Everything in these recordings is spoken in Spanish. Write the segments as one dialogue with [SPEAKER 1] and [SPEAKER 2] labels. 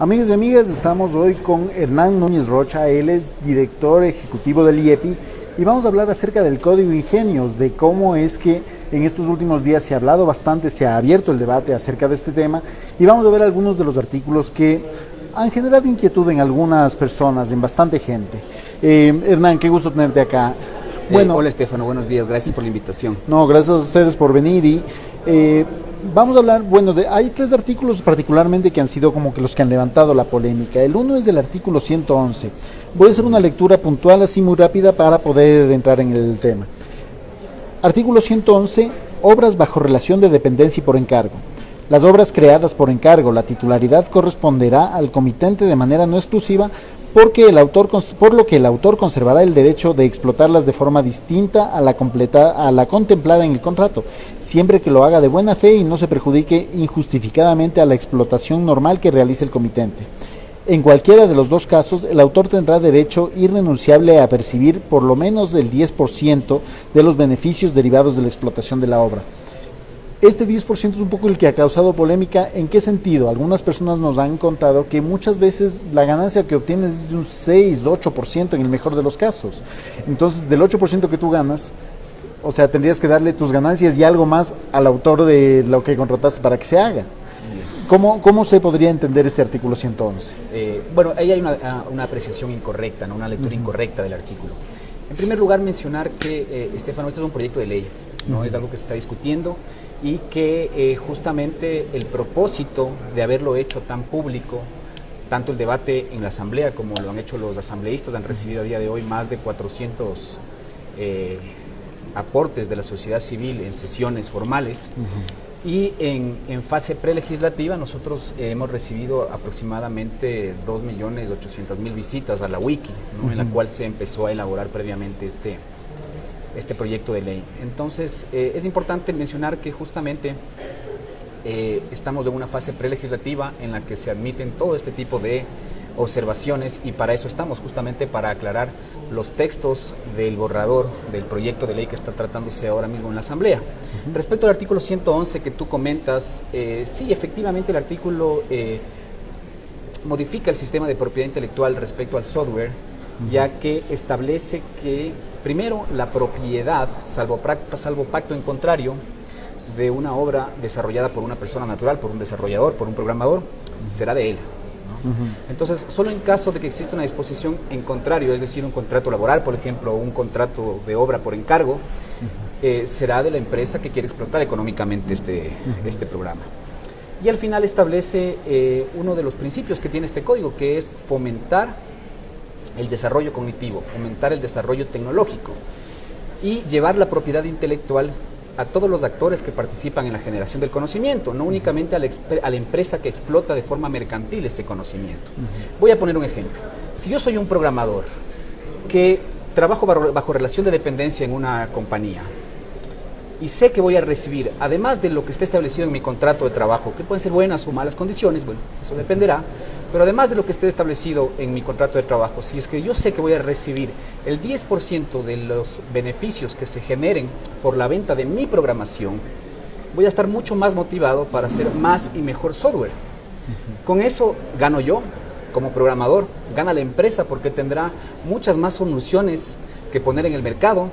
[SPEAKER 1] Amigos y amigas, estamos hoy con Hernán Núñez Rocha, él es director ejecutivo del IEPI y vamos a hablar acerca del Código Ingenios, de cómo es que en estos últimos días se ha hablado bastante, se ha abierto el debate acerca de este tema y vamos a ver algunos de los artículos que han generado inquietud en algunas personas, en bastante gente. Hernán, qué gusto tenerte acá.
[SPEAKER 2] Bueno, hola Estefano, buenos días, gracias por la invitación.
[SPEAKER 1] No, gracias a ustedes por venir y vamos a hablar, hay tres artículos particularmente que han sido como que los que han levantado la polémica. El uno es del artículo 111. Voy a hacer una lectura puntual así muy rápida para poder entrar en el tema. Artículo 111, obras bajo relación de dependencia y por encargo. Las obras creadas por encargo, la titularidad corresponderá al comitente de manera no exclusiva, por lo que el autor conservará el derecho de explotarlas de forma distinta a la contemplada en el contrato, siempre que lo haga de buena fe y no se perjudique injustificadamente a la explotación normal que realice el comitente. En cualquiera de los dos casos, el autor tendrá derecho irrenunciable a percibir por lo menos el 10% de los beneficios derivados de la explotación de la obra. Este 10% es un poco el que ha causado polémica. ¿En qué sentido? Algunas personas nos han contado que muchas veces la ganancia que obtienes es de un 6, 8% en el mejor de los casos. Entonces, del 8% que tú ganas, o sea, tendrías que darle tus ganancias y algo más al autor de lo que contrataste para que se haga. ¿Cómo se podría entender este artículo 111?
[SPEAKER 2] Bueno, ahí hay una apreciación incorrecta, ¿no? Una lectura incorrecta del artículo. En primer lugar, mencionar que, Estefano, este es un proyecto de ley, ¿no? Es algo que se está discutiendo y que justamente el propósito de haberlo hecho tan público, tanto el debate en la asamblea como lo han hecho los asambleístas, han recibido a día de hoy más de 400 aportes de la sociedad civil en sesiones formales. Y en fase prelegislativa nosotros hemos recibido aproximadamente 2.800.000 visitas a la wiki, ¿no? En la cual se empezó a elaborar previamente este proyecto de ley. Entonces, es importante mencionar que justamente estamos en una fase prelegislativa en la que se admiten todo este tipo de observaciones y para eso estamos, justamente para aclarar los textos del borrador del proyecto de ley que está tratándose ahora mismo en la Asamblea. Respecto al artículo 111 que tú comentas, sí, efectivamente el artículo modifica el sistema de propiedad intelectual respecto al software, ya que establece que, primero, la propiedad, salvo pacto en contrario, de una obra desarrollada por una persona natural, por un desarrollador, por un programador, será de él, ¿no? Entonces, solo en caso de que exista una disposición en contrario, es decir, un contrato laboral, por ejemplo, o un contrato de obra por encargo, será de la empresa que quiere explotar económicamente este programa. Y al final establece uno de los principios que tiene este código, que es fomentar el desarrollo cognitivo, fomentar el desarrollo tecnológico y llevar la propiedad intelectual a todos los actores que participan en la generación del conocimiento, no únicamente a la empresa que explota de forma mercantil ese conocimiento. Voy a poner un ejemplo. Si yo soy un programador que trabajo bajo relación de dependencia en una compañía y sé que voy a recibir, además de lo que está establecido en mi contrato de trabajo, que pueden ser buenas o malas condiciones, bueno, eso dependerá, pero además de lo que esté establecido en mi contrato de trabajo, si es que yo sé que voy a recibir el 10% de los beneficios que se generen por la venta de mi programación, voy a estar mucho más motivado para hacer más y mejor software. Con eso gano yo como programador, gana la empresa porque tendrá muchas más soluciones que poner en el mercado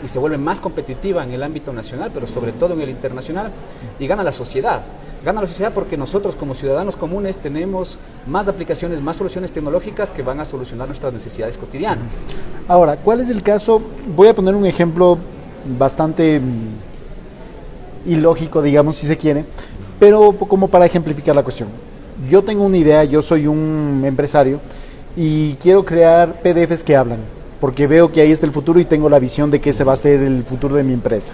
[SPEAKER 2] y se vuelve más competitiva en el ámbito nacional, pero sobre todo en el internacional, y gana la sociedad. Gana la sociedad porque nosotros como ciudadanos comunes tenemos más aplicaciones, más soluciones tecnológicas que van a solucionar nuestras necesidades cotidianas.
[SPEAKER 1] Ahora, ¿cuál es el caso? Voy a poner un ejemplo bastante ilógico, digamos, si se quiere, pero como para ejemplificar la cuestión. Yo tengo una idea, yo soy un empresario y quiero crear PDFs que hablan, porque veo que ahí está el futuro y tengo la visión de que ese va a ser el futuro de mi empresa.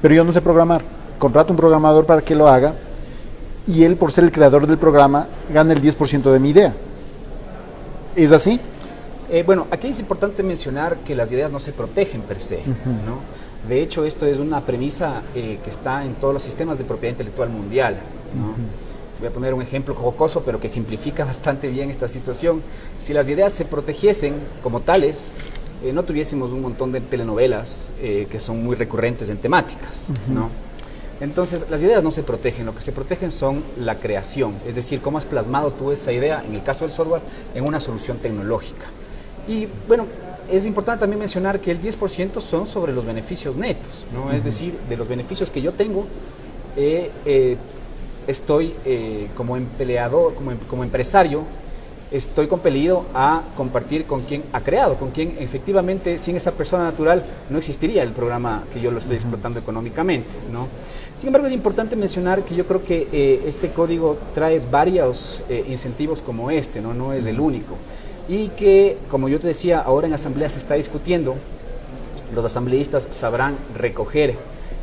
[SPEAKER 1] Pero yo no sé programar. Contrato un programador para que lo haga y él, por ser el creador del programa, gana el 10% de mi idea. ¿Es así?
[SPEAKER 2] Bueno, aquí es importante mencionar que las ideas no se protegen per se, ¿no? De hecho, esto es una premisa que está en todos los sistemas de propiedad intelectual mundial, ¿no? Voy a poner un ejemplo jocoso, pero que ejemplifica bastante bien esta situación. Si las ideas se protegiesen como tales, no tuviésemos un montón de telenovelas que son muy recurrentes en temáticas, ¿no? Entonces, las ideas no se protegen, lo que se protegen son la creación, es decir, cómo has plasmado tú esa idea, en el caso del software, en una solución tecnológica. Y bueno, es importante también mencionar que el 10% son sobre los beneficios netos, ¿no? Es decir, de los beneficios que yo tengo, estoy como empleador, como empresario, estoy compelido a compartir con quien ha creado, con quien efectivamente sin esa persona natural no existiría el programa que yo lo estoy explotando económicamente, ¿no? Sin embargo, es importante mencionar que yo creo que este código trae varios incentivos como este, ¿no? No es el único. Y que, como yo te decía, ahora en asamblea se está discutiendo, los asambleístas sabrán recoger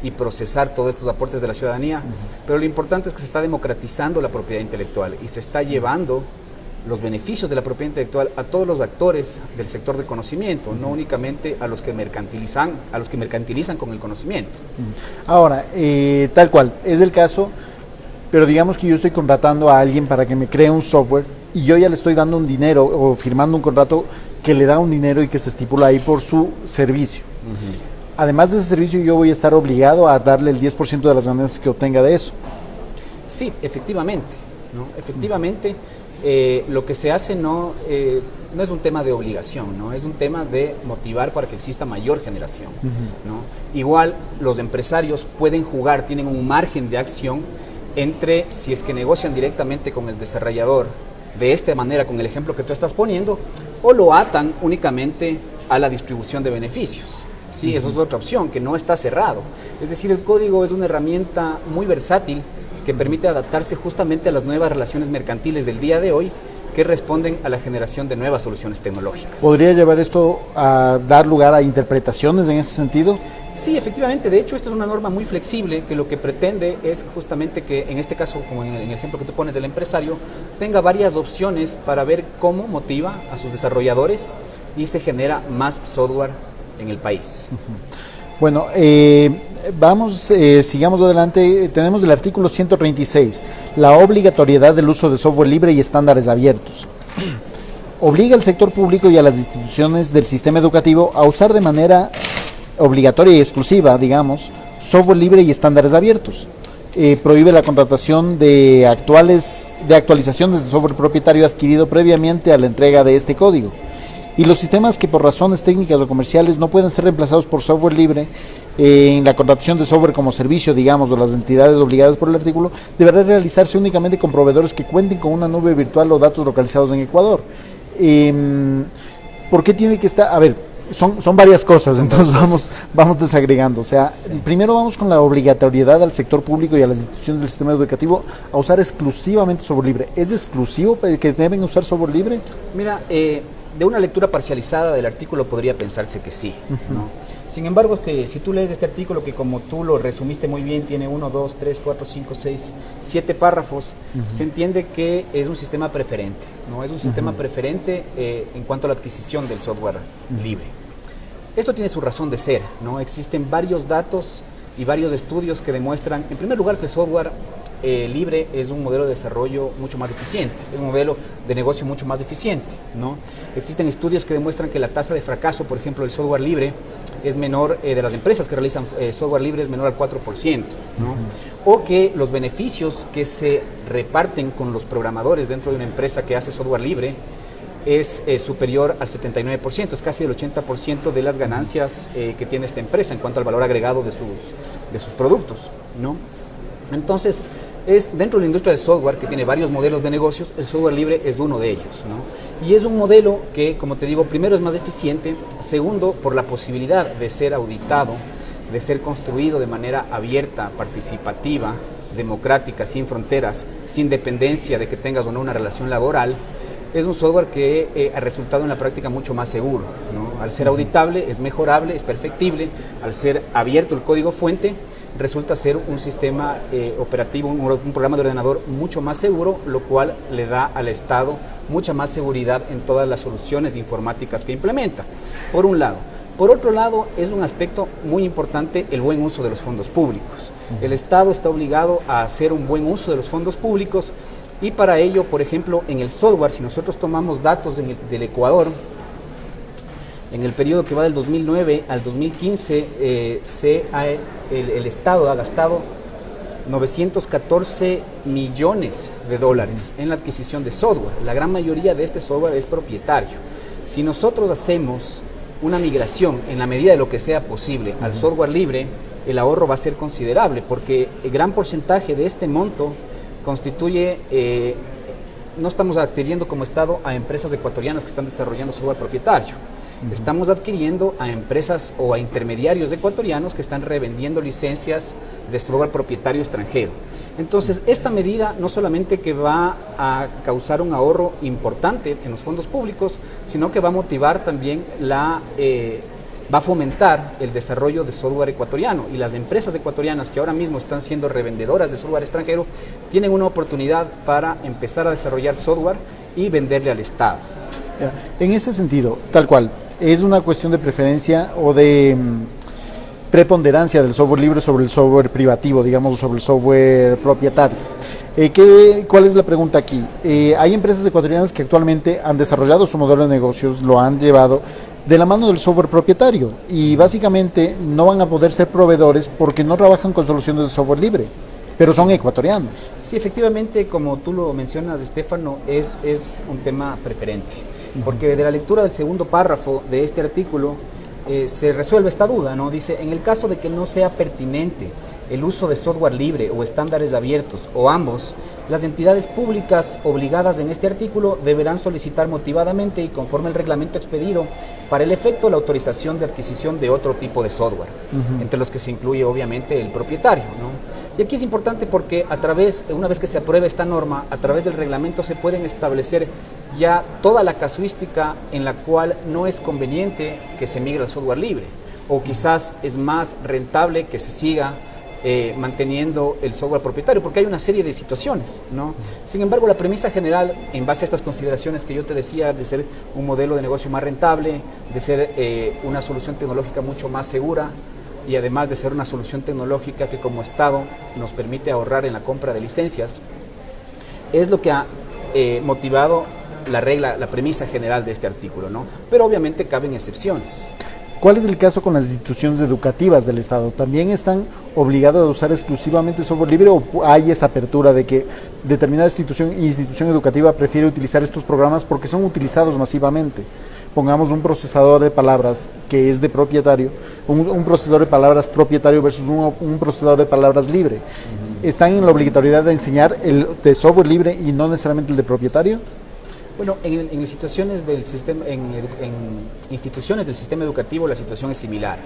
[SPEAKER 2] y procesar todos estos aportes de la ciudadanía, pero lo importante es que se está democratizando la propiedad intelectual y se está llevando los beneficios de la propiedad intelectual a todos los actores del sector de conocimiento, no únicamente a los que mercantilizan con el conocimiento.
[SPEAKER 1] Ahora, tal cual, es el caso, pero digamos que yo estoy contratando a alguien para que me cree un software y yo ya le estoy dando un dinero o firmando un contrato que le da un dinero y que se estipula ahí por su servicio. Además de ese servicio, yo voy a estar obligado a darle el 10% de las ganancias que obtenga de eso.
[SPEAKER 2] Sí, efectivamente, ¿no? Efectivamente, lo que se hace no es un tema de obligación, ¿no? Es un tema de motivar para que exista mayor generación, ¿no? Igual los empresarios pueden jugar, tienen un margen de acción entre si es que negocian directamente con el desarrollador de esta manera, con el ejemplo que tú estás poniendo, o lo atan únicamente a la distribución de beneficios. Sí, esa es otra opción, que no está cerrado. Es decir, el código es una herramienta muy versátil que permite adaptarse justamente a las nuevas relaciones mercantiles del día de hoy que responden a la generación de nuevas soluciones tecnológicas.
[SPEAKER 1] ¿Podría llevar esto a dar lugar a interpretaciones en ese sentido?
[SPEAKER 2] Sí, efectivamente. De hecho, esta es una norma muy flexible que lo que pretende es justamente que, en este caso, como en el ejemplo que tú pones del empresario, tenga varias opciones para ver cómo motiva a sus desarrolladores y se genera más software en el país.
[SPEAKER 1] Bueno, sigamos adelante. Tenemos el artículo 136, la obligatoriedad del uso de software libre y estándares abiertos. Obliga al sector público y a las instituciones del sistema educativo a usar de manera obligatoria y exclusiva, digamos, software libre y estándares abiertos. Prohíbe la contratación de actualizaciones de software propietario adquirido previamente a la entrega de este código. Y los sistemas que por razones técnicas o comerciales no pueden ser reemplazados por software libre en la contratación de software como servicio, digamos, o las entidades obligadas por el artículo, deberá realizarse únicamente con proveedores que cuenten con una nube virtual o datos localizados en Ecuador. ¿Por qué tiene que estar? A ver, son varias cosas, entonces vamos desagregando. O sea, primero vamos con la obligatoriedad al sector público y a las instituciones del sistema educativo a usar exclusivamente software libre. ¿Es exclusivo que deben usar software libre?
[SPEAKER 2] Mira, de una lectura parcializada del artículo podría pensarse que sí, ¿no? Sin embargo, que si tú lees este artículo, que como tú lo resumiste muy bien, tiene 1, 2, 3, 4, 5, 6, 7 párrafos, se entiende que es un sistema preferente, ¿no? Es un sistema preferente en cuanto a la adquisición del software libre. Esto tiene su razón de ser, ¿no? Existen varios datos y varios estudios que demuestran, en primer lugar, que el software libre es un modelo de desarrollo mucho más eficiente, es un modelo de negocio mucho más eficiente, ¿no? Existen estudios que demuestran que la tasa de fracaso, por ejemplo, del software libre es menor, de las empresas que realizan software libre es menor al 4%, ¿no? O que los beneficios que se reparten con los programadores dentro de una empresa que hace software libre es superior al 79%, es casi el 80% de las ganancias que tiene esta empresa en cuanto al valor agregado de sus productos, ¿no? Entonces, dentro de la industria del software, que tiene varios modelos de negocios, el software libre es uno de ellos, ¿no? Y es un modelo que, como te digo, primero es más eficiente, segundo, por la posibilidad de ser auditado, de ser construido de manera abierta, participativa, democrática, sin fronteras, sin dependencia de que tengas o no una relación laboral. Es un software que ha resultado en la práctica mucho más seguro, ¿no? Al ser auditable, es mejorable, es perfectible, al ser abierto el código fuente, resulta ser un sistema operativo, un programa de ordenador mucho más seguro, lo cual le da al Estado mucha más seguridad en todas las soluciones informáticas que implementa, por un lado. Por otro lado, es un aspecto muy importante el buen uso de los fondos públicos. El Estado está obligado a hacer un buen uso de los fondos públicos y para ello, por ejemplo, en el software, si nosotros tomamos datos del Ecuador, en el periodo que va del 2009 al 2015, el Estado ha gastado 914 millones de dólares en la adquisición de software. La gran mayoría de este software es propietario. Si nosotros hacemos una migración en la medida de lo que sea posible al software libre, el ahorro va a ser considerable, porque el gran porcentaje de este monto constituye, no estamos adquiriendo como Estado a empresas ecuatorianas que están desarrollando software propietario. Estamos adquiriendo a empresas o a intermediarios ecuatorianos que están revendiendo licencias de software propietario extranjero. Entonces, esta medida no solamente que va a causar un ahorro importante en los fondos públicos, sino que va a motivar también va a fomentar el desarrollo de software ecuatoriano, y las empresas ecuatorianas que ahora mismo están siendo revendedoras de software extranjero tienen una oportunidad para empezar a desarrollar software y venderle al Estado.
[SPEAKER 1] En ese sentido, tal cual, es una cuestión de preferencia o de preponderancia del software libre sobre el software privativo, digamos, sobre el software propietario. ¿Cuál es la pregunta aquí? Hay empresas ecuatorianas que actualmente han desarrollado su modelo de negocios, lo han llevado de la mano del software propietario, y básicamente no van a poder ser proveedores porque no trabajan con soluciones de software libre, pero son ecuatorianos.
[SPEAKER 2] Sí, efectivamente, como tú lo mencionas, Estefano, es un tema preferente, porque de la lectura del segundo párrafo de este artículo se resuelve esta duda, ¿no? Dice, en el caso de que no sea pertinente el uso de software libre o estándares abiertos, o ambos, las entidades públicas obligadas en este artículo deberán solicitar motivadamente y conforme al reglamento expedido para el efecto la autorización de adquisición de otro tipo de software, entre los que se incluye obviamente el propietario, ¿no? Y aquí es importante porque una vez que se apruebe esta norma, a través del reglamento se pueden establecer ya toda la casuística en la cual no es conveniente que se migre al software libre, o quizás es más rentable que se siga manteniendo el software propietario, porque hay una serie de situaciones, ¿no? Sin embargo, la premisa general, en base a estas consideraciones que yo te decía, de ser un modelo de negocio más rentable, de ser una solución tecnológica mucho más segura, y además de ser una solución tecnológica que como Estado nos permite ahorrar en la compra de licencias, es lo que ha motivado la premisa general de este artículo, ¿no? Pero obviamente caben excepciones.
[SPEAKER 1] ¿Cuál es el caso con las instituciones educativas del Estado? ¿También están obligadas a usar exclusivamente software libre, o hay esa apertura de que determinada institución educativa prefiere utilizar estos programas porque son utilizados masivamente? Pongamos un procesador de palabras que es de propietario, un procesador de palabras propietario versus un procesador de palabras libre. ¿Están en la obligatoriedad de enseñar el de software libre y no necesariamente el de propietario?
[SPEAKER 2] Bueno, en situaciones del sistema, en instituciones del sistema educativo la situación es similar,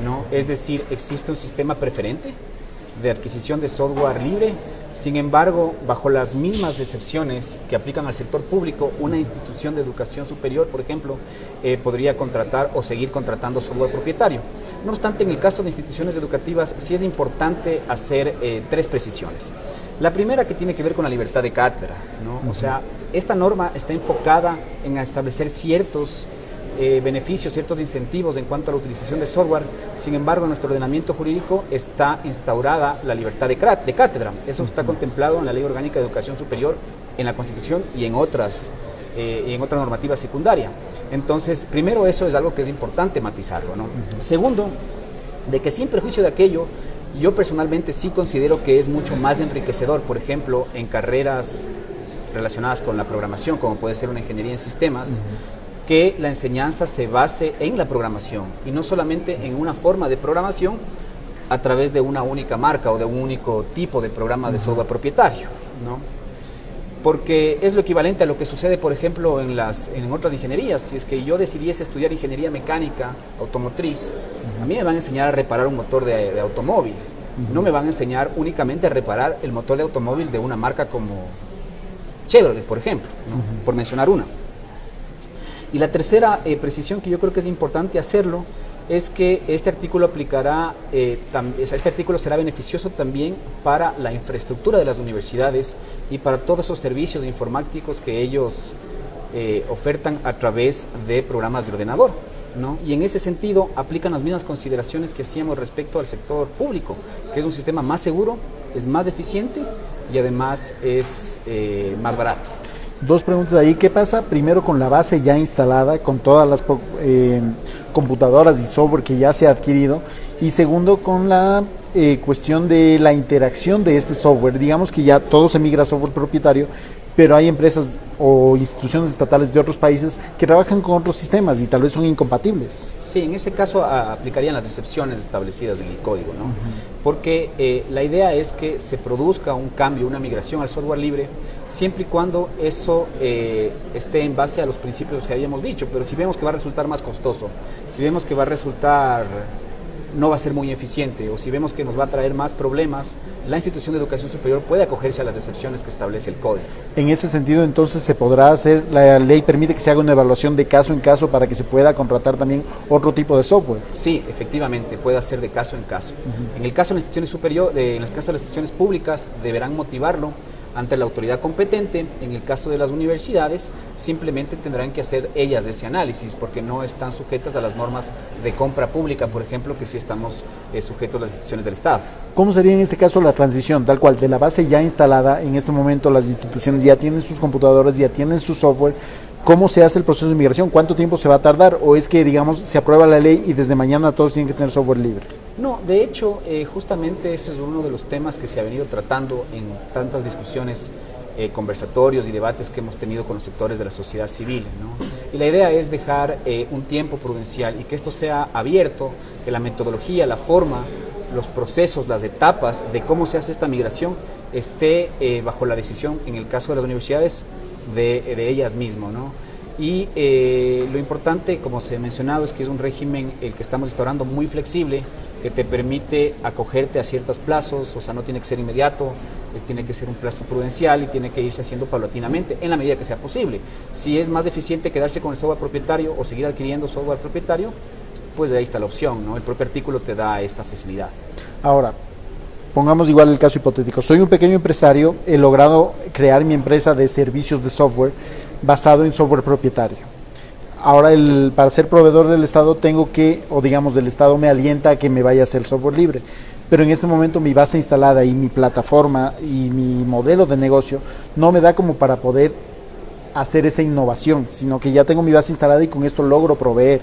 [SPEAKER 2] ¿no? Es decir, existe un sistema preferente de adquisición de software libre. Sin embargo, bajo las mismas excepciones que aplican al sector público, una institución de educación superior, por ejemplo, podría contratar o seguir contratando software propietario. No obstante, en el caso de instituciones educativas sí es importante hacer tres precisiones. La primera, que tiene que ver con la libertad de cátedra, ¿no? O sea, esta norma está enfocada en establecer ciertos beneficios, ciertos incentivos en cuanto a la utilización de software. Sin embargo, en nuestro ordenamiento jurídico está instaurada la libertad de cátedra. Eso está contemplado en la Ley Orgánica de Educación Superior, en la Constitución y en otra normativa secundaria. Entonces, primero, eso es algo que es importante matizarlo, ¿no? Segundo, de que sin perjuicio de aquello, yo personalmente sí considero que es mucho más enriquecedor, por ejemplo, en carreras relacionadas con la programación, como puede ser una ingeniería en sistemas, que la enseñanza se base en la programación y no solamente en una forma de programación a través de una única marca o de un único tipo de programa de software propietario, ¿no? Porque es lo equivalente a lo que sucede, por ejemplo, en otras ingenierías. Si es que yo decidiese estudiar ingeniería mecánica automotriz, a mí me van a enseñar a reparar un motor de automóvil. No me van a enseñar únicamente a reparar el motor de automóvil de una marca como Chevrolet, por ejemplo, ¿no? Por mencionar una. Y la tercera precisión que yo creo que es importante hacerlo es que este artículo este artículo será beneficioso también para la infraestructura de las universidades y para todos esos servicios informáticos que ellos ofertan a través de programas de ordenador, ¿no? Y en ese sentido aplican las mismas consideraciones que hacíamos respecto al sector público, que es un sistema más seguro, es más eficiente y además es más barato.
[SPEAKER 1] Dos preguntas ahí. ¿Qué pasa primero con la base ya instalada, con todas las computadoras y software que ya se ha adquirido? Y segundo, con la cuestión de la interacción de este software. Digamos que ya todo se migra a software propietario, pero hay empresas o instituciones estatales de otros países que trabajan con otros sistemas y tal vez son incompatibles.
[SPEAKER 2] Sí, en ese caso aplicarían las excepciones establecidas en el código, ¿no? Porque la idea es que se produzca un cambio, una migración al software libre, siempre y cuando eso esté en base a los principios que habíamos dicho. Pero si vemos que va a resultar más costoso, si vemos que va a resultar, no va a ser muy eficiente, o si vemos que nos va a traer más problemas, la institución de educación superior puede acogerse a las excepciones que establece el código.
[SPEAKER 1] En ese sentido, entonces, se podrá hacer, la ley permite que se haga una evaluación de caso en caso para que se pueda contratar también otro tipo de software.
[SPEAKER 2] Sí, efectivamente, puede hacer de caso en caso. En el caso de las instituciones superiores, en el caso de las instituciones públicas, deberán motivarlo ante la autoridad competente. En el caso de las universidades, simplemente tendrán que hacer ellas ese análisis, porque no están sujetas a las normas de compra pública, por ejemplo, que sí estamos sujetos a las instituciones del Estado.
[SPEAKER 1] ¿Cómo sería en este caso la transición? Tal cual, de la base ya instalada, en este momento las instituciones ya tienen sus computadoras, ya tienen su software. ¿Cómo se hace el proceso de migración? ¿Cuánto tiempo se va a tardar? ¿O es que, digamos, se aprueba la ley y desde mañana todos tienen que tener software libre?
[SPEAKER 2] No, de hecho, justamente ese es uno de los temas que se ha venido tratando en tantas discusiones, conversatorios y debates que hemos tenido con los sectores de la sociedad civil, ¿no? Y la idea es dejar un tiempo prudencial y que esto sea abierto, que la metodología, la forma, los procesos, las etapas de cómo se hace esta migración esté bajo la decisión, en el caso de las universidades, de ellas mismas, ¿no? Y lo importante, como se ha mencionado, es que es un régimen el que estamos instaurando muy flexible, que te permite acogerte a ciertos plazos, o sea, no tiene que ser inmediato, tiene que ser un plazo prudencial y tiene que irse haciendo paulatinamente en la medida que sea posible. Si es más eficiente quedarse con el software propietario o seguir adquiriendo software propietario, pues ahí está la opción, ¿no? El propio artículo te da esa facilidad.
[SPEAKER 1] Ahora, pongamos igual el caso hipotético. Soy un pequeño empresario, he logrado crear mi empresa de servicios de software basado en software propietario. Ahora, para ser proveedor del Estado tengo que, o digamos, del Estado me alienta a que me vaya a hacer software libre. Pero en este momento mi base instalada y mi plataforma y mi modelo de negocio no me da como para poder hacer esa innovación, sino que ya tengo mi base instalada y con esto logro proveer.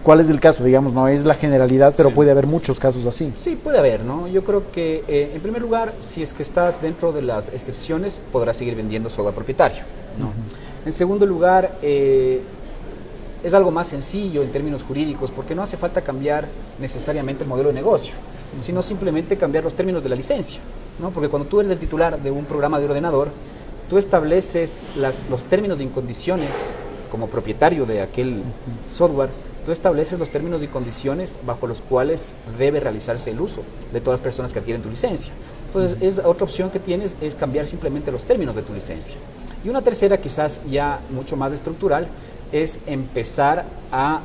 [SPEAKER 1] ¿Cuál es el caso? Digamos, no es la generalidad, pero sí puede haber muchos casos así.
[SPEAKER 2] Sí, puede haber, ¿no? Yo creo que, en primer lugar, si es que estás dentro de las excepciones, podrás seguir vendiendo software propietario, ¿no? En segundo lugar, es algo más sencillo en términos jurídicos, porque no hace falta cambiar necesariamente el modelo de negocio, sino simplemente cambiar los términos de la licencia, ¿no? Porque cuando tú eres el titular de un programa de ordenador, tú estableces los términos y condiciones como propietario de aquel software. Tú estableces los términos y condiciones bajo los cuales debe realizarse el uso de todas las personas que adquieren tu licencia. Entonces, otra opción que tienes es cambiar simplemente los términos de tu licencia. Y una tercera, quizás ya mucho más estructural, es empezar a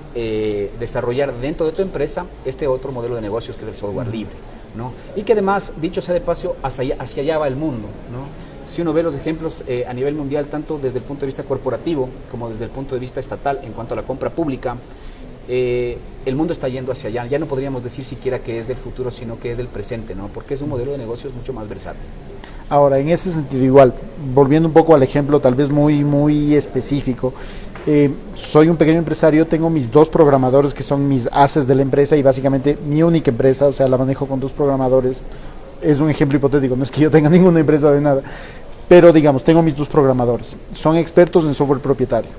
[SPEAKER 2] desarrollar dentro de tu empresa este otro modelo de negocios que es el software libre, ¿no? Y que además, dicho sea de paso, hacia allá va el mundo, ¿no? Si uno ve los ejemplos a nivel mundial, tanto desde el punto de vista corporativo como desde el punto de vista estatal en cuanto a la compra pública, el mundo está yendo hacia allá. Ya no podríamos decir siquiera que es del futuro, sino que es del presente, ¿no? Porque es un modelo de negocios mucho más versátil.
[SPEAKER 1] Ahora, en ese sentido igual, volviendo un poco al ejemplo tal vez muy específico, soy un pequeño empresario, tengo mis dos programadores que son mis ases de la empresa y básicamente mi única empresa, o sea, la manejo con dos programadores. Es un ejemplo hipotético, no es que yo tenga ninguna empresa de nada, pero digamos, tengo mis dos programadores, son expertos en software propietario,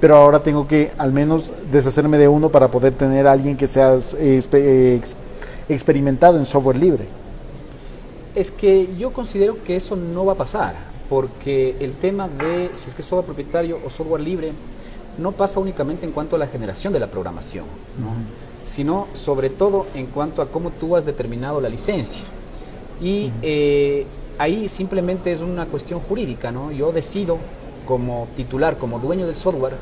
[SPEAKER 1] pero ahora tengo que al menos deshacerme de uno para poder tener a alguien que sea experimentado en software libre.
[SPEAKER 2] Es que yo considero que eso no va a pasar, porque el tema de si es que es software propietario o software libre no pasa únicamente en cuanto a la generación de la programación, ¿no? Sino sobre todo en cuanto a cómo tú has determinado la licencia. Y ahí simplemente es una cuestión jurídica, ¿no? Yo decido como titular, como dueño del software,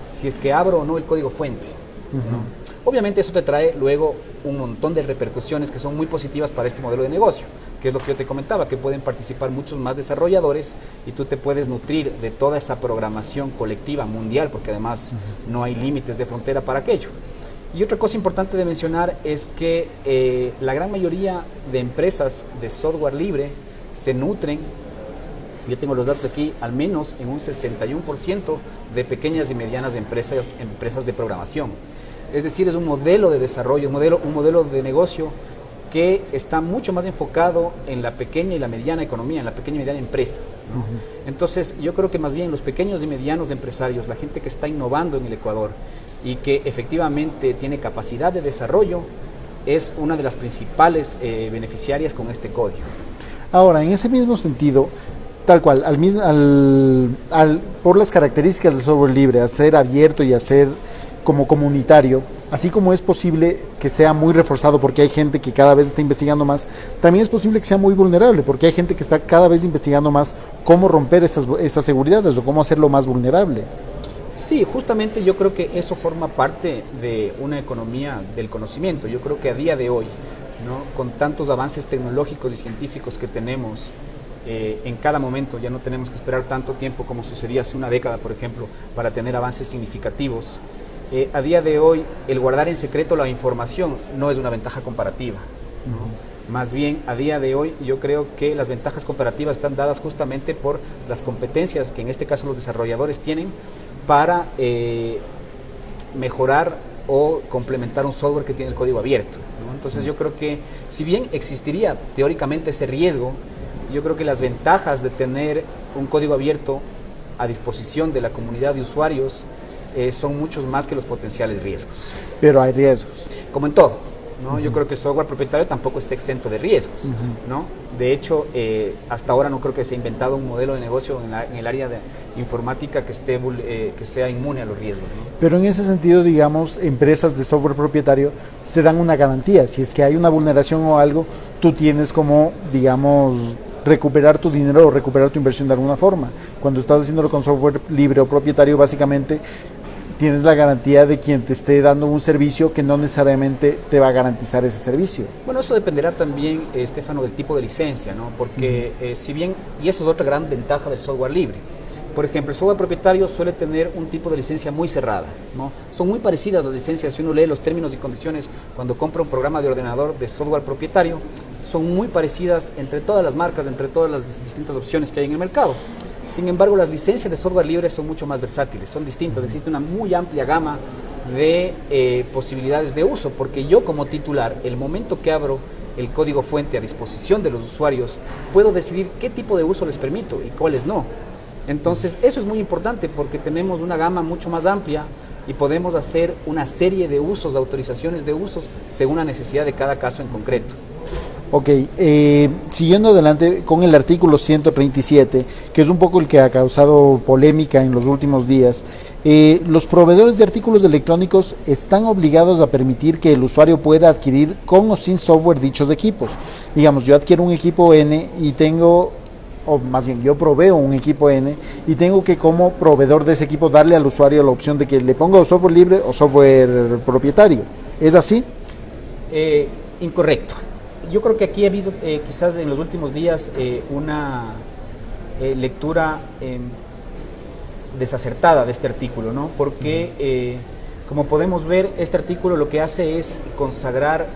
[SPEAKER 2] si es que abro o no el código fuente, ¿no? Obviamente eso te trae luego un montón de repercusiones que son muy positivas para este modelo de negocio, que es lo que yo te comentaba, que pueden participar muchos más desarrolladores y tú te puedes nutrir de toda esa programación colectiva mundial, porque además no hay límites de frontera para aquello. Y otra cosa importante de mencionar es que la gran mayoría de empresas de software libre se nutren yo tengo los datos aquí, al menos en un 61% de pequeñas y medianas empresas de programación. Es decir, es un modelo de desarrollo, un modelo de negocio que está mucho más enfocado en la pequeña y la mediana economía, en la pequeña y mediana empresa, ¿no? Entonces, yo creo que más bien los pequeños y medianos empresarios, la gente que está innovando en el Ecuador y que efectivamente tiene capacidad de desarrollo, es una de las principales beneficiarias con este código.
[SPEAKER 1] Ahora, en ese mismo sentido, tal cual, por las características del software libre, a ser abierto y a ser como comunitario, así como es posible que sea muy reforzado porque hay gente que cada vez está investigando más, también es posible que sea muy vulnerable porque hay gente que está cada vez investigando más cómo romper esas seguridades o cómo hacerlo más vulnerable.
[SPEAKER 2] Sí, justamente yo creo que eso forma parte de una economía del conocimiento. Yo creo que a día de hoy, ¿no?, con tantos avances tecnológicos y científicos que tenemos, en cada momento ya no tenemos que esperar tanto tiempo como sucedía hace una década, por ejemplo, para tener avances significativos. A día de hoy, el guardar en secreto la información no es una ventaja comparativa, ¿no? Más bien, a día de hoy, yo creo que las ventajas comparativas están dadas justamente por las competencias que en este caso los desarrolladores tienen para mejorar o complementar un software que tiene el código abierto, ¿no? Entonces yo creo que si bien existiría teóricamente ese riesgo, yo creo que las ventajas de tener un código abierto a disposición de la comunidad de usuarios son muchos más que los potenciales riesgos.
[SPEAKER 1] Pero hay riesgos.
[SPEAKER 2] Como en todo, ¿no? Yo creo que el software propietario tampoco está exento de riesgos, ¿no? De hecho, hasta ahora no creo que se haya inventado un modelo de negocio en el área de informática que sea inmune a los riesgos, ¿no?
[SPEAKER 1] Pero en ese sentido, digamos, empresas de software propietario te dan una garantía. Si es que hay una vulneración o algo, tú tienes como, digamos, recuperar tu dinero o recuperar tu inversión de alguna forma. Cuando estás haciéndolo con software libre o propietario, básicamente tienes la garantía de quien te esté dando un servicio que no necesariamente te va a garantizar ese servicio.
[SPEAKER 2] Bueno, eso dependerá también, Estefano, del tipo de licencia, ¿no? Porque si bien, y eso es otra gran ventaja del software libre, por ejemplo, el software propietario suele tener un tipo de licencia muy cerrada, ¿no? Son muy parecidas las licencias, si uno lee los términos y condiciones cuando compra un programa de ordenador de software propietario, son muy parecidas entre todas las marcas, entre todas las distintas opciones que hay en el mercado. Sin embargo, las licencias de software libre son mucho más versátiles, son distintas, existe una muy amplia gama de posibilidades de uso, porque yo como titular, el momento que abro el código fuente a disposición de los usuarios, puedo decidir qué tipo de uso les permito y cuáles no. Entonces, eso es muy importante porque tenemos una gama mucho más amplia y podemos hacer una serie de usos, de autorizaciones de usos, según la necesidad de cada caso en concreto.
[SPEAKER 1] Ok, siguiendo adelante con el artículo 137, que es un poco el que ha causado polémica en los últimos días, los proveedores de artículos electrónicos están obligados a permitir que el usuario pueda adquirir con o sin software dichos equipos. Digamos, yo adquiero un equipo N y tengo, o más bien yo proveo un equipo N y tengo que como proveedor de ese equipo darle al usuario la opción de que le ponga software libre o software propietario. ¿Es así?
[SPEAKER 2] Incorrecto. Yo creo que aquí ha habido quizás en los últimos días una lectura desacertada de este artículo, ¿no? Porque como podemos ver, este artículo lo que hace es consagrar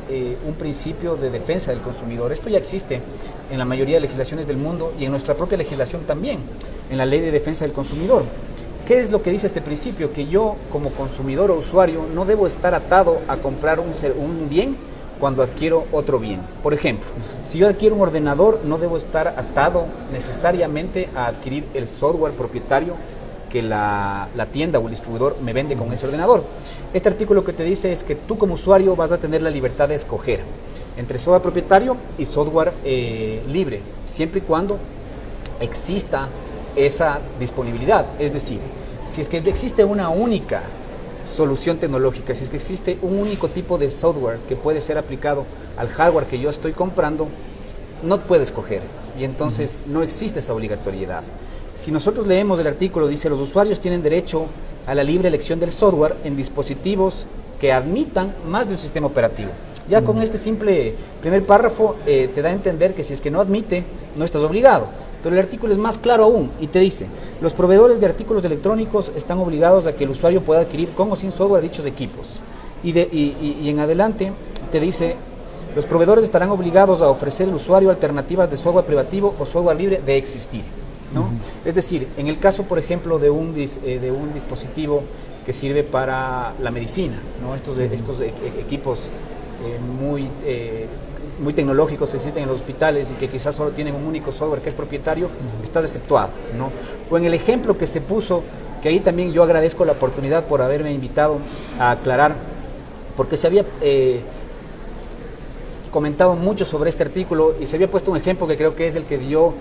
[SPEAKER 2] un principio de defensa del consumidor. Esto ya existe en la mayoría de legislaciones del mundo y en nuestra propia legislación también, en la Ley de Defensa del Consumidor. ¿Qué es lo que dice este principio? Que yo como consumidor o usuario no debo estar atado a comprar un bien cuando adquiero otro bien. Por ejemplo, si yo adquiero un ordenador, no debo estar atado necesariamente a adquirir el software propietario que la tienda o el distribuidor me vende con ese ordenador. Este artículo que te dice es que tú como usuario vas a tener la libertad de escoger entre software propietario y software libre, siempre y cuando exista esa disponibilidad. Es decir, si es que existe una única solución tecnológica, si es que existe un único tipo de software que puede ser aplicado al hardware que yo estoy comprando, no puedo escoger y entonces no existe esa obligatoriedad. Si nosotros leemos el artículo, dice: los usuarios tienen derecho a la libre elección del software en dispositivos que admitan más de un sistema operativo. Ya con este simple primer párrafo te da a entender que si es que no admite, no estás obligado. Pero el artículo es más claro aún y te dice: los proveedores de artículos electrónicos están obligados a que el usuario pueda adquirir con o sin software dichos equipos. Y en adelante te dice: los proveedores estarán obligados a ofrecer al usuario alternativas de software privativo o software libre de existir. ¿no? Es decir, en el caso, por ejemplo, de un dispositivo que sirve para la medicina, ¿no? Estos equipos muy tecnológicos que existen en los hospitales y que quizás solo tienen un único software que es propietario, estás exceptuado, ¿no? O en el ejemplo que se puso, que ahí también yo agradezco la oportunidad por haberme invitado a aclarar, porque se había comentado mucho sobre este artículo y se había puesto un ejemplo que creo que es el que dio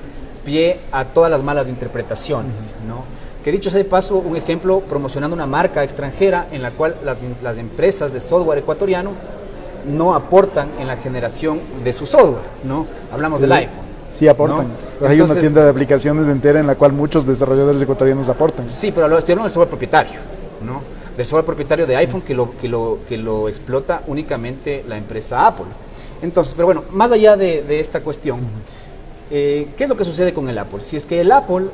[SPEAKER 2] pie a todas las malas interpretaciones, ¿no? Que dicho sea de paso, un ejemplo promocionando una marca extranjera en la cual las empresas de software ecuatoriano no aportan en la generación de su software, ¿no? Hablamos del iPhone.
[SPEAKER 1] Sí aportan. ¿No? Hay una tienda de aplicaciones entera en la cual muchos desarrolladores ecuatorianos aportan.
[SPEAKER 2] Sí, pero estoy hablando del software propietario, ¿no? Del software propietario de iPhone que lo explota únicamente la empresa Apple. Entonces, pero bueno, más allá de esta cuestión, ¿qué es lo que sucede con el Apple? Si es que el Apple,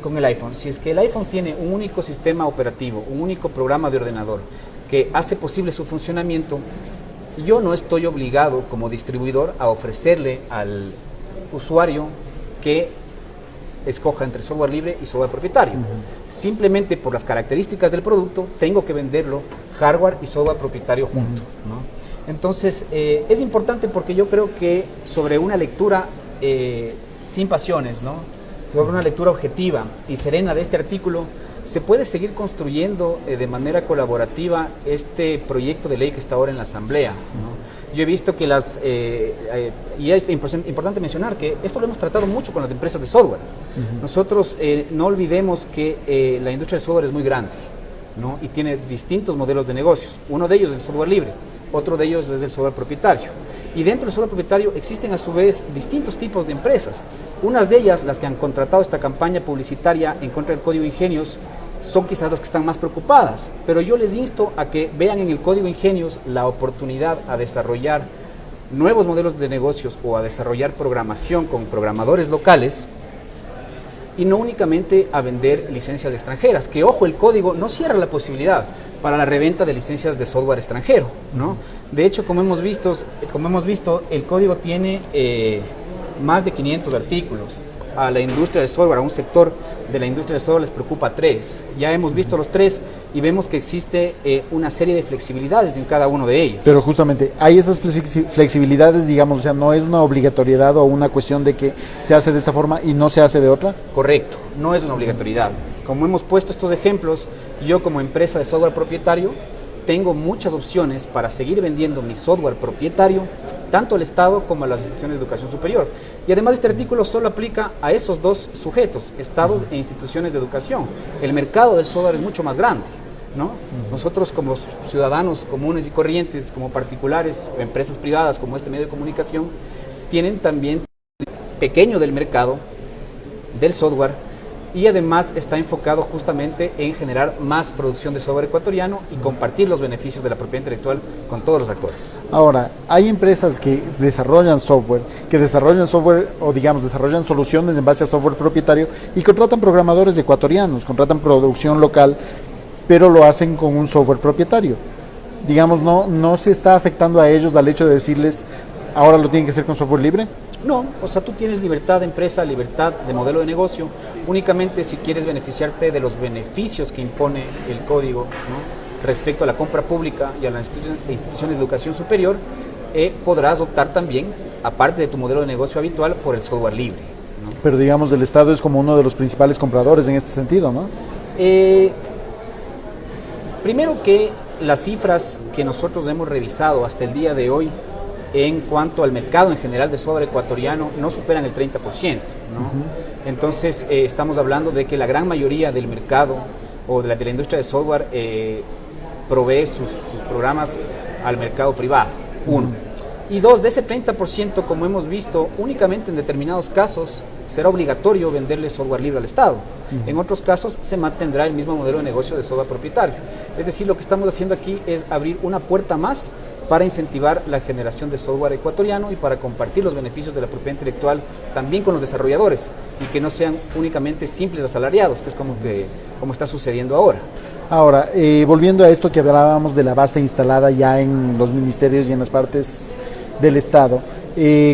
[SPEAKER 2] con el iPhone, si es que el iPhone tiene un único sistema operativo, un único programa de ordenador que hace posible su funcionamiento, yo no estoy obligado como distribuidor a ofrecerle al usuario que escoja entre software libre y software propietario. Simplemente por las características del producto, tengo que venderlo hardware y software propietario junto, ¿no? Entonces, es importante porque yo creo que sobre una lectura sin pasiones, ¿no? Sobre una lectura objetiva y serena de este artículo, se puede seguir construyendo de manera colaborativa este proyecto de ley que está ahora en la Asamblea, ¿no? Yo he visto que y es importante mencionar que esto lo hemos tratado mucho con las empresas de software. Nosotros no olvidemos que la industria del software es muy grande, ¿no? Y tiene distintos modelos de negocios. Uno de ellos es el software libre, otro de ellos es el software propietario. Y dentro del software propietario existen a su vez distintos tipos de empresas. Unas de ellas, las que han contratado esta campaña publicitaria en contra del Código Ingenios, son quizás las que están más preocupadas, pero yo les insto a que vean en el Código Ingenios la oportunidad a desarrollar nuevos modelos de negocios o a desarrollar programación con programadores locales y no únicamente a vender licencias extranjeras, que ojo, el código no cierra la posibilidad para la reventa de licencias de software extranjero, ¿no? De hecho, como hemos visto, el código tiene más de 500 artículos. A la industria del software, a un sector de la industria del software les preocupa 3. Ya hemos visto los 3 y vemos que existe una serie de flexibilidades en cada uno de ellos.
[SPEAKER 1] Pero justamente, hay esas flexibilidades, digamos, o sea, no es una obligatoriedad o una cuestión de que se hace de esta forma y no se hace de otra.
[SPEAKER 2] Correcto, no es una obligatoriedad. Como hemos puesto estos ejemplos, yo como empresa de software propietario tengo muchas opciones para seguir vendiendo mi software propietario tanto al Estado como a las instituciones de educación superior. Y además este artículo solo aplica a esos dos sujetos, estados e instituciones de educación. El mercado del software es mucho más grande, ¿no? Nosotros como ciudadanos comunes y corrientes, como particulares o empresas privadas como este medio de comunicación, tienen también pequeño del mercado del software y además está enfocado justamente en generar más producción de software ecuatoriano y compartir los beneficios de la propiedad intelectual con todos los actores.
[SPEAKER 1] Ahora, hay empresas que desarrollan software o digamos desarrollan soluciones en base a software propietario y contratan programadores ecuatorianos, contratan producción local, pero lo hacen con un software propietario. Digamos, no se está afectando a ellos al hecho de decirles, ahora lo tienen que hacer con software libre.
[SPEAKER 2] No, o sea, tú tienes libertad de empresa, libertad de modelo de negocio, únicamente si quieres beneficiarte de los beneficios que impone el código, ¿no? Respecto a la compra pública y a las instituciones de educación superior, podrás optar también, aparte de tu modelo de negocio habitual, por el software libre, ¿no?
[SPEAKER 1] Pero digamos, el Estado es como uno de los principales compradores en este sentido, ¿no?
[SPEAKER 2] Primero que las cifras que nosotros hemos revisado hasta el día de hoy en cuanto al mercado en general de software ecuatoriano no superan el 30%, ¿no? Entonces estamos hablando de que la gran mayoría del mercado o de la industria de software provee sus programas al mercado privado, uno. Y dos, de ese 30%, como hemos visto, únicamente en determinados casos será obligatorio venderle software libre al Estado. En otros casos se mantendrá el mismo modelo de negocio de software propietario. Es decir, lo que estamos haciendo aquí es abrir una puerta más para incentivar la generación de software ecuatoriano y para compartir los beneficios de la propiedad intelectual también con los desarrolladores y que no sean únicamente simples asalariados, que es como está sucediendo ahora.
[SPEAKER 1] Ahora, volviendo a esto que hablábamos de la base instalada ya en los ministerios y en las partes del Estado,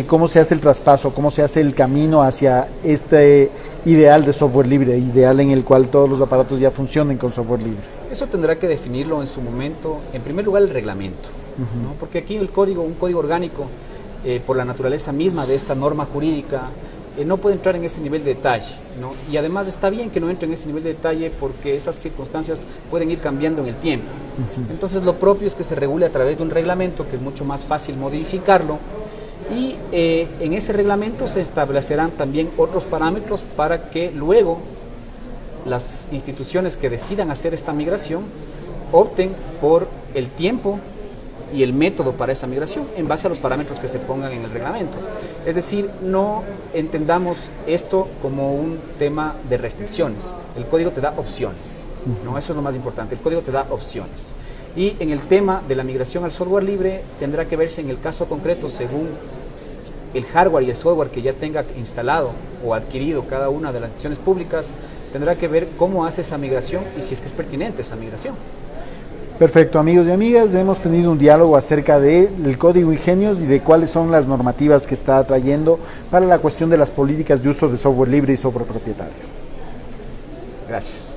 [SPEAKER 1] ¿cómo se hace el traspaso? ¿Cómo se hace el camino hacia ideal de software libre, ideal en el cual todos los aparatos ya funcionen con software libre?
[SPEAKER 2] Eso tendrá que definirlo en su momento, en primer lugar el reglamento, ¿no? Porque aquí el código, un código orgánico, por la naturaleza misma de esta norma jurídica, no puede entrar en ese nivel de detalle, ¿no? Y además está bien que no entre en ese nivel de detalle porque esas circunstancias pueden ir cambiando en el tiempo. Entonces lo propio es que se regule a través de un reglamento, que es mucho más fácil modificarlo, y en ese reglamento se establecerán también otros parámetros para que luego las instituciones que decidan hacer esta migración opten por el tiempo y el método para esa migración en base a los parámetros que se pongan en el reglamento. Es decir, no entendamos esto como un tema de restricciones. El código te da opciones, ¿no? Eso es lo más importante. El código te da opciones. Y en el tema de la migración al software libre tendrá que verse en el caso concreto según el hardware y el software que ya tenga instalado o adquirido cada una de las instituciones públicas. Tendrá que ver cómo hace esa migración y si es que es pertinente esa migración.
[SPEAKER 1] Perfecto, amigos y amigas, hemos tenido un diálogo acerca del Código Ingenios y de cuáles son las normativas que está trayendo para la cuestión de las políticas de uso de software libre y software propietario.
[SPEAKER 2] Gracias.